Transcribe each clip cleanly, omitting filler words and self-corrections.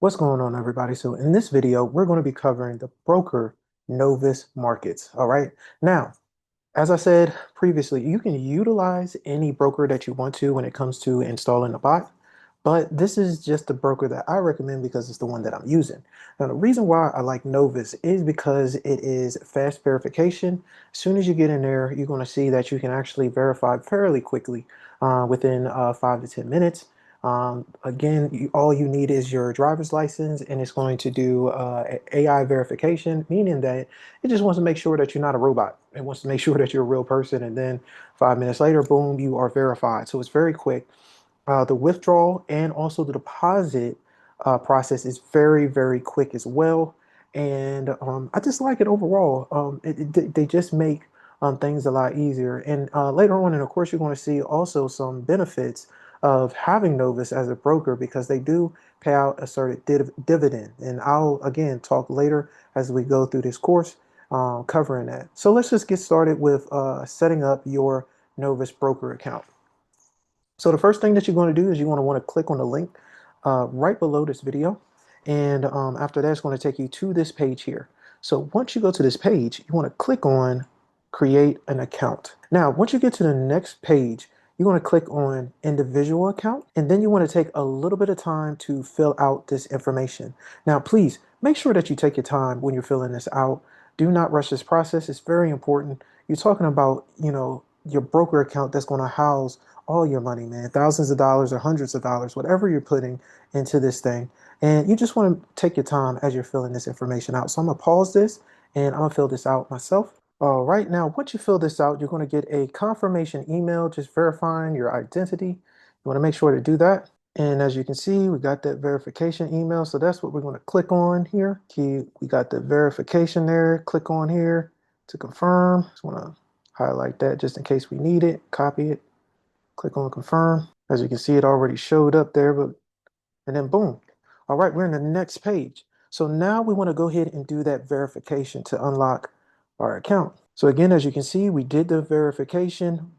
What's going on, everybody? So in this video, we're going to be covering the broker Novus markets. All right. Now, as I said previously, you can utilize any broker that you want to when it comes to installing a bot, but this is just the broker that I recommend because it's the one that I'm using. Now, the reason why I like Novus is because it is fast verification. As soon as you get in there, you're going to see that you can actually verify fairly quickly within 5 to 10 minutes. Again, all you need is your driver's license, and it's going to do AI verification, meaning that it just wants to make sure that you're not a robot. It wants to make sure that you're a real person, and then 5 minutes later, boom, you are verified. So it's very quick. The withdrawal and also the deposit process is very, very quick as well. And I just like it overall. They just make things a lot easier. And later on, and of course, you're going to see also some benefits of having Novus as a broker because they do pay out a certain dividend. And I'll again talk later as we go through this course covering that. So let's just get started with setting up your Novus broker account. So the first thing that you're going to do is you want to click on the link right below this video. And after that, it's going to take you to this page here. So once you go to this page, you want to click on create an account. Now, once you get to the next page, you want to click on individual account, and then you want to take a little bit of time to fill out this information. Now, please make sure that you take your time when you're filling this out. Do not rush this process. It's very important. You're talking about, your broker account that's going to house all your money, man, thousands of dollars or hundreds of dollars, whatever you're putting into this thing. And you just want to take your time as you're filling this information out. So I'm going to pause this and I'm going to fill this out myself. All right, now once you fill this out, you're going to get a confirmation email just verifying your identity. You want to make sure to do that. And as you can see, we got that verification email. So that's what we're going to click on here. We got the verification there. Click on here to confirm. Just want to highlight that just in case we need it. Copy it. Click on confirm. As you can see, it already showed up there, and then boom. All right, we're in the next page. So now we want to go ahead and do that verification to unlock our account. So again, as you can see, we did the verification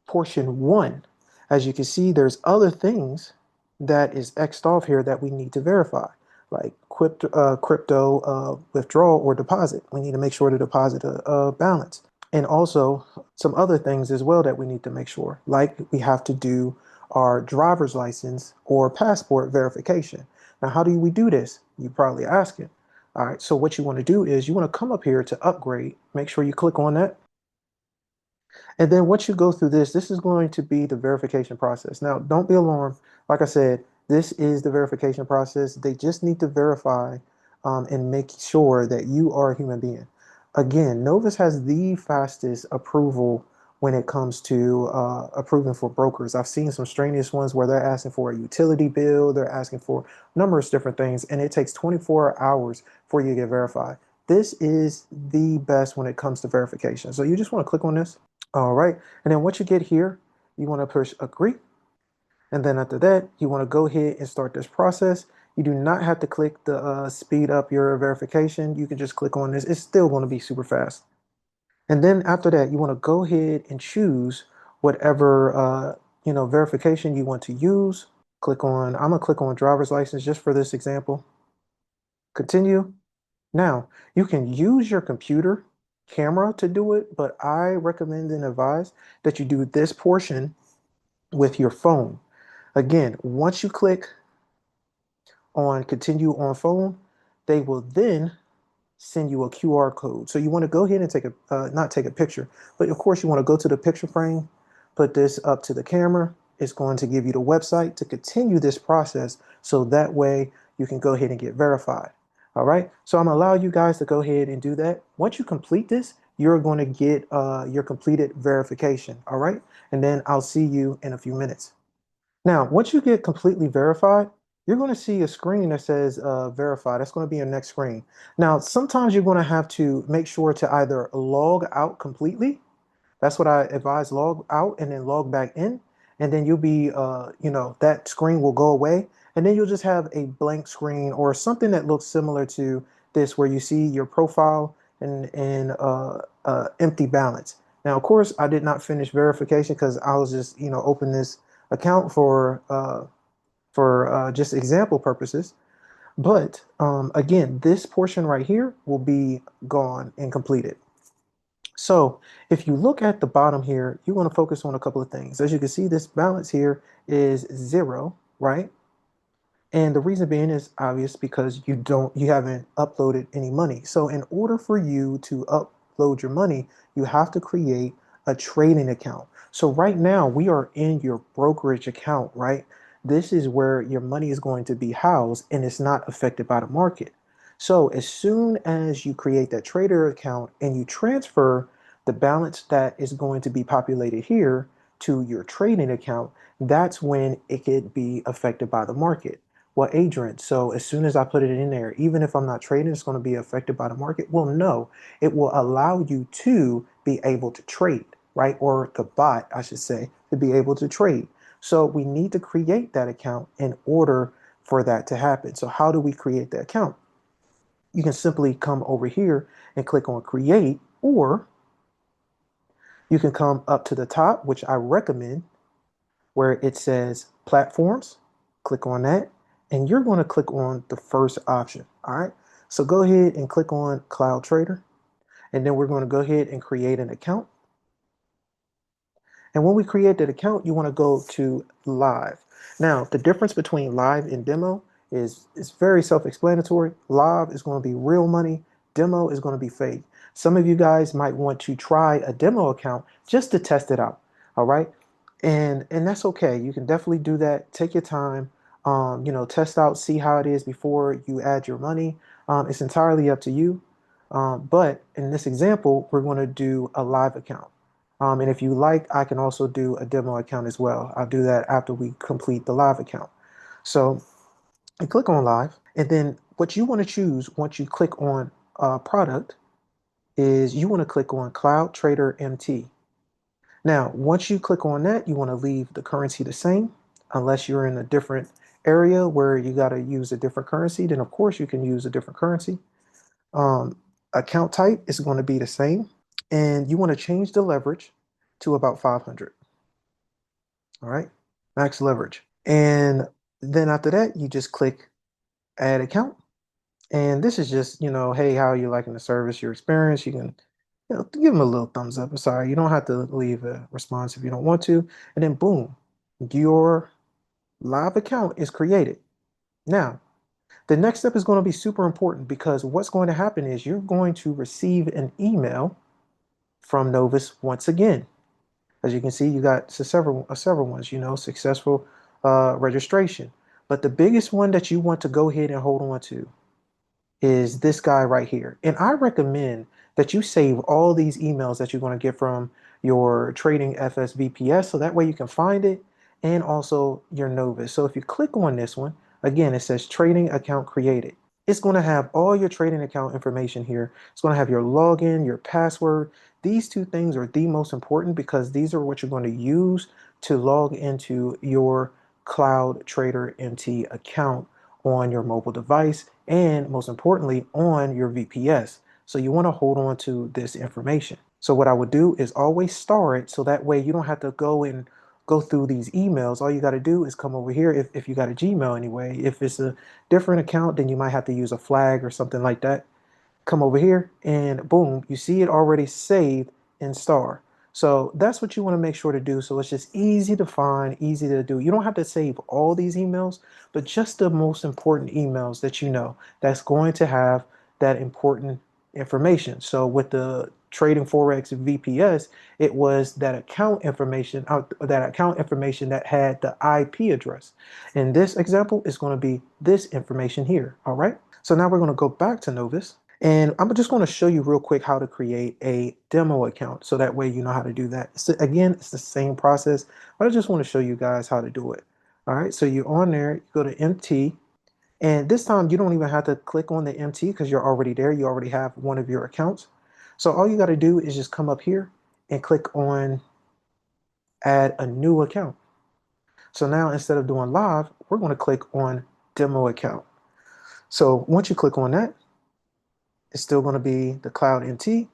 portion one. As you can see, there's other things that is X'd off here that we need to verify, like crypto withdrawal or deposit. We need to make sure to deposit a balance. And also some other things as well that we need to make sure, like we have to do our driver's license or passport verification. Now, how do we do this? You're probably asking. All right, so what you want to do is you want to come up here to upgrade. Make sure you click on that. And then once you go through this is going to be the verification process. Now, don't be alarmed. Like I said, this is the verification process. They just need to verify and make sure that you are a human being. Again, Novus has the fastest approval when it comes to approving for brokers. I've seen some strenuous ones where they're asking for a utility bill, they're asking for numerous different things, and it takes 24 hours for you to get verified. This is the best when it comes to verification. So you just want to click on this. All right. And then once you get here, you want to push agree. And then after that, you want to go ahead and start this process. You do not have to click the speed up your verification. You can just click on this. It's still going to be super fast. And then after that, you want to go ahead and choose whatever verification you want to use. I'm gonna click on driver's license just for this example. Continue. Now, you can use your computer camera to do it, but I recommend and advise that you do this portion with your phone. Again, once you click on continue on phone, they will then send you a QR code. So you want to go ahead and not take a picture, but of course you want to go to the picture frame, put this up to the camera. It's going to give you the website to continue this process. So that way you can go ahead and get verified. All right. So I'm gonna allow you guys to go ahead and do that. Once you complete this, you're going to get your completed verification. All right. And then I'll see you in a few minutes. Now, once you get completely verified, you're going to see a screen that says verify. That's going to be your next screen. Now, sometimes you're going to have to make sure to either log out completely. That's what I advise, log out and then log back in. And then you'll be, that screen will go away. And then you'll just have a blank screen or something that looks similar to this where you see your profile and empty balance. Now, of course, I did not finish verification because I was just, open this account for just example purposes. But again, this portion right here will be gone and completed. So if you look at the bottom here, you want to focus on a couple of things. As you can see, this balance here is 0, right? And the reason being is obvious because you haven't uploaded any money. So in order for you to upload your money, you have to create a trading account. So right now we are in your brokerage account, right? This is where your money is going to be housed and it's not affected by the market. So as soon as you create that trader account and you transfer the balance that is going to be populated here to your trading account, that's when it could be affected by the market. Well, Adrian, so as soon as I put it in there, even if I'm not trading, it's going to be affected by the market. Well, no, it will allow you to be able to trade, right? Or the bot, I should say, to be able to trade. So we need to create that account in order for that to happen. So how do we create the account? You can simply come over here and click on create, or you can come up to the top, which I recommend, where it says platforms. Click on that, and you're going to click on the first option. All right. So go ahead and click on Cloud Trader, and then we're going to go ahead and create an account. And when we create that account, you want to go to live. Now, the difference between live and demo is very self-explanatory. Live is going to be real money. Demo is going to be fake. Some of you guys might want to try a demo account just to test it out. All right. And that's okay. You can definitely do that. Take your time. Test out, see how it is before you add your money. It's entirely up to you. But in this example, we're going to do a live account. And if you like, I can also do a demo account as well. I'll do that after we complete the live account. So I click on live, and then what you want to choose once you click on product is you want to click on Cloud Trader MT. Now, once you click on that, you want to leave the currency the same, unless you're in a different area where you got to use a different currency. Then, of course, you can use a different currency. Um, Account type is going to be the same, and you want to change the leverage to about 500. All right, max leverage. And then after that, you just click add account. And this is just, hey, how are you liking the service, your experience? You can, give them a little thumbs up. I'm sorry, you don't have to leave a response if you don't want to. And then boom, your live account is created. Now, the next step is going to be super important because what's going to happen is you're going to receive an email from Novus once again. As you can see, you got several ones, successful registration. But the biggest one that you want to go ahead and hold on to is this guy right here. And I recommend that you save all these emails that you're going to get from your trading FSVPS so that way you can find it, and also your Novus. So if you click on this one, again, it says trading account created. It's going to have all your trading account information here. It's going to have your login, your password. These two things are the most important because these are what you're going to use to log into your Cloud Trader MT account on your mobile device, and most importantly on your VPS. So you want to hold on to this information. So what I would do is always star it so that way you don't have to go through these emails. All you got to do is come over here if you got a Gmail anyway. If it's a different account, then you might have to use a flag or something like that. Come over here and boom, you see it already saved in star. So that's what you want to make sure to do. So it's just easy to find, easy to do. You don't have to save all these emails, but just the most important emails that you know that's going to have that important information. So with the Trading Forex VPS, it was that account information that had the IP address. In this example, it's going to be this information here. All right. So now we're going to go back to Novus. And I'm just going to show you real quick how to create a demo account. So that way you know how to do that. So again, it's the same process, but I just want to show you guys how to do it. All right, so you're on there, you go to MT, and this time you don't even have to click on the MT because you're already there. You already have one of your accounts. So all you got to do is just come up here and click on add a new account. So now instead of doing live, we're going to click on demo account. So once you click on that, it's still going to be the Cloud MT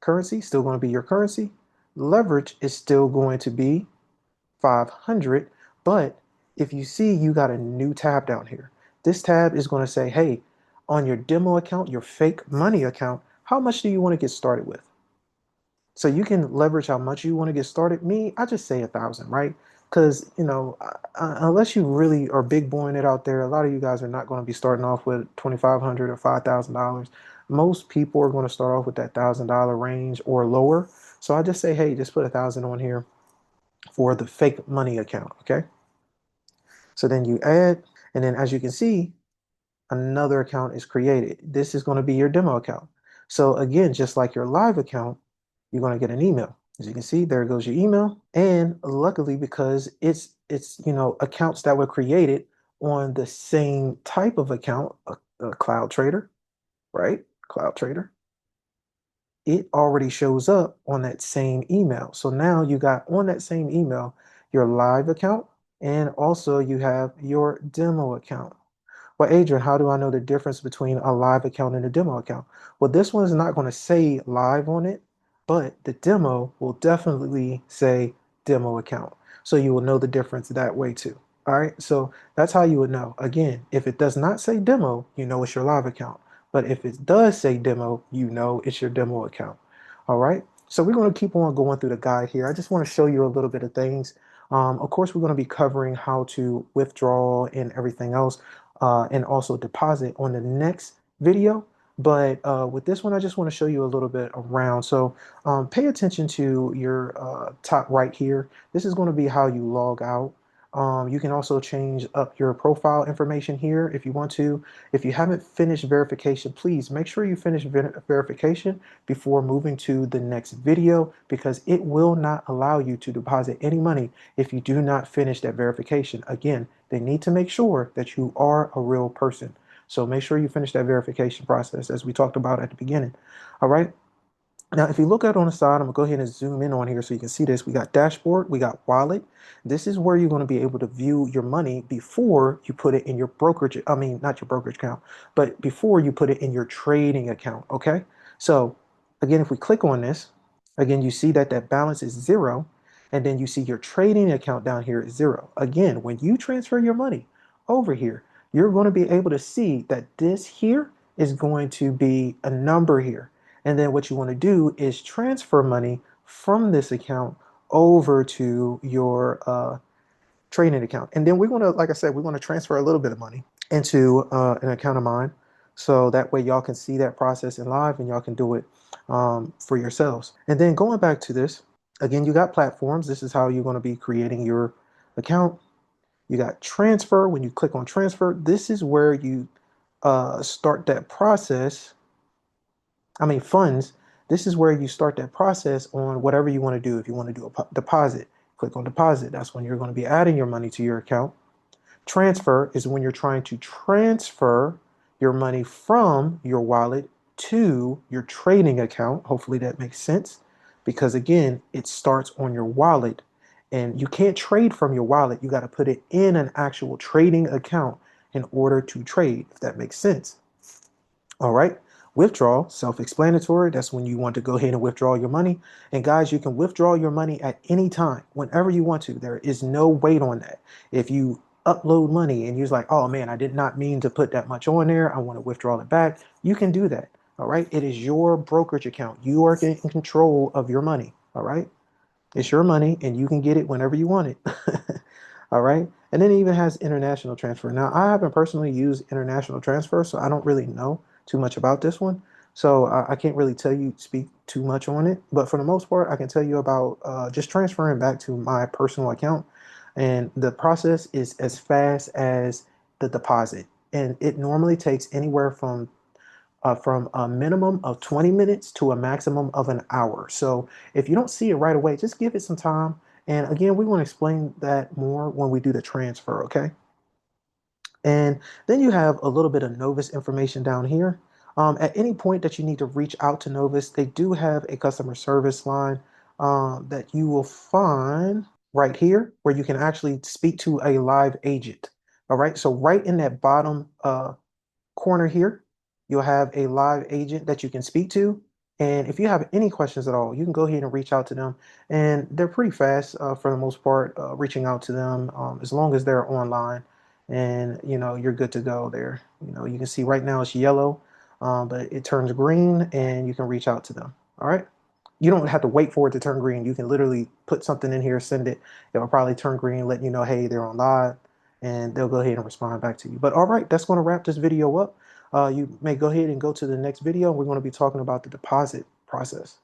currency, still going to be your currency. Leverage is still going to be 500, but if you see, you got a new tab down here. This tab is going to say, hey, on your demo account, your fake money account, how much do you want to get started with? So you can leverage how much you want to get started. Me, I just say 1,000, right? Because, unless you really are big boying it out there, a lot of you guys are not going to be starting off with 2,500 or $5,000. Most people are going to start off with that $1,000 range or lower. So I just say, hey, just put 1,000 on here for the fake money account. Okay. So then you add, and then as you can see, another account is created. This is going to be your demo account. So again, just like your live account, you're going to get an email. As you can see, there goes your email. And luckily, because it's accounts that were created on the same type of account, a cloud trader, right? Cloud trader, it already shows up on that same email. So now you got on that same email your live account, and also you have your demo account. Well, Adrian, how do I know the difference between a live account and a demo account? Well, this one is not going to say live on it, but the demo will definitely say demo account. So you will know the difference that way too. All right. So that's how you would know. Again, if it does not say demo, you know it's your live account. But if it does say demo, you know it's your demo account. All right. So we're going to keep on going through the guide here. I just want to show you a little bit of things. Of course, we're going to be covering how to withdraw and everything else, and also deposit on the next video. But with this one, I just want to show you a little bit around. So pay attention to your top right here. This is going to be how you log out. You can also change up your profile information here if you want to. If you haven't finished verification, please make sure you finish verification before moving to the next video, because it will not allow you to deposit any money if you do not finish that verification. Again, they need to make sure that you are a real person. So make sure you finish that verification process as we talked about at the beginning. All right. Now, if you look out on the side, I'm gonna go ahead and zoom in on here so you can see this. We got dashboard, we got wallet. This is where you're going to be able to view your money before you put it in your brokerage. I mean, not your brokerage account, but before you put it in your trading account. Okay. So again, if we click on this, again, you see that that balance is zero. And then you see your trading account down here is zero. Again, when you transfer your money over here, you're going to be able to see that this here is going to be a number here. And then what you want to do is transfer money from this account over to your trading account. And then we're going to, like I said, we're going to transfer a little bit of money into an account of mine. So that way y'all can see that process in live and y'all can do it for yourselves. And then going back to this, again, you got platforms. This is how you're going to be creating your account. You got transfer. When you click on transfer, this is where you start that process. I mean, funds. This is where you start that process on whatever you want to do. If you want to do a deposit, click on deposit. That's when you're going to be adding your money to your account. Transfer is when you're trying to transfer your money from your wallet to your trading account. Hopefully that makes sense, because again, it starts on your wallet and you can't trade from your wallet. You got to put it in an actual trading account in order to trade, if that makes sense. All right. Withdrawal, self-explanatory. That's when you want to go ahead and withdraw your money. And guys, you can withdraw your money at any time, whenever you want to. There is no wait on that. If you upload money and you're like, oh man, I did not mean to put that much on there, I want to withdraw it back, you can do that. All right. It is your brokerage account. You are in control of your money. All right. It's your money and you can get it whenever you want it. All right. And then it even has international transfer. Now, I haven't personally used international transfer, so I don't really know too much about this one. So I can't really speak too much on it. But for the most part, I can tell you about just transferring back to my personal account. And the process is as fast as the deposit. And it normally takes anywhere from a minimum of 20 minutes to a maximum of an hour. So if you don't see it right away, just give it some time. And again, we want to explain that more when we do the transfer, okay? And then you have a little bit of Novus information down here. At any point that you need to reach out to Novus, they do have a customer service line that you will find right here where you can actually speak to a live agent. All right, so right in that bottom corner here, you'll have a live agent that you can speak to. And if you have any questions at all, you can go ahead and reach out to them. And they're pretty fast for the most part, reaching out to them as long as they're online. and you're good to go there. You can see right now it's yellow, but it turns green and you can reach out to them. All right. You don't have to wait for it to turn green. You can literally put something in here, send it. It'll probably turn green, letting you know, hey, they're on live, and they'll go ahead and respond back to you. But all right, that's going to wrap this video up. You may go ahead and go to the next video. We're going to be talking about the deposit process.